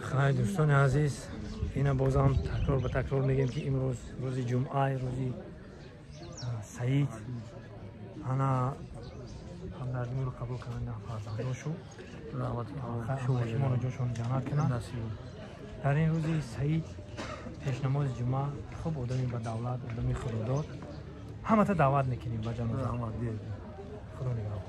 خیلی دوستان عزیز، اینا بازم تکرار به تکرار میگیم که امروز روز جمعه، روزی سعید انا همدردی رو قبول کنند فرزنداشو شما جاشون جنت کنند. در این روزی سعید پیش نماز جمعه خوب آدمی به دولت، آدمی خداداد همه تا دعوت میکنیم به جنازه. خدا نگهدار.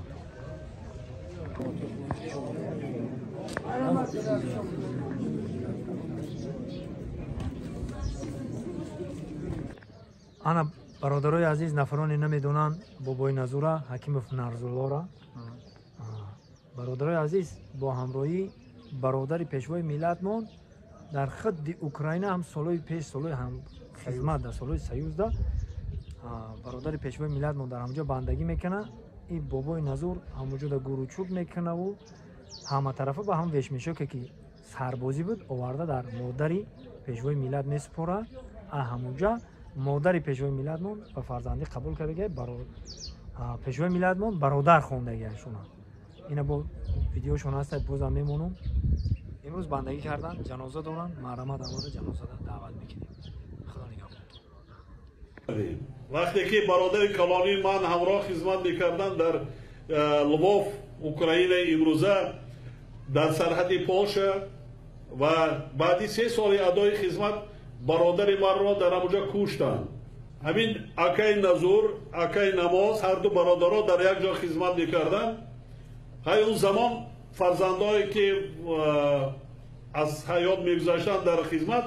انا برادرای عزیز نفرانی نمیدونن بابای نزوره حکیموف نرزالله را. برادرای عزیز با همراهی برادر پیشوای ملتمون در خط اوکراین هم سالهای پیش سالهای هم خدمت در سالهای 13 برادر پیشوای ملتمون در همونجا بندگی میکنه. این بابای نزور همونجا در گروچوب میکنه و همه طرفه با هم وش میشه که سربازی بود آورده در مادری پیشوای ملت میسپره. همونجا مادری پیشوای ملتمون به فرزندی قبول کرده، پیشوای ملتمون برادر خونده گیشونه. اینا با ویدیوشون هست، بازم میمونم. امروز بندگی کردن، جنازه دارن، محرمه دواره جنازه دعوت میکنیم. خدا نگهدار. وقتی که برادر کلانی من همراه خدمت میکردن در لووف اوکراین امروزه در سرحد پولشا و بعدی 3 سال ادای خدمت برادر من را در همونجا کشتند. همین اکای نزور، اکای نماز، هر دو برادرها در یک جا خدمت میکردن. های اون زمان فرزندایی که از حیات میگذاشتن در خدمت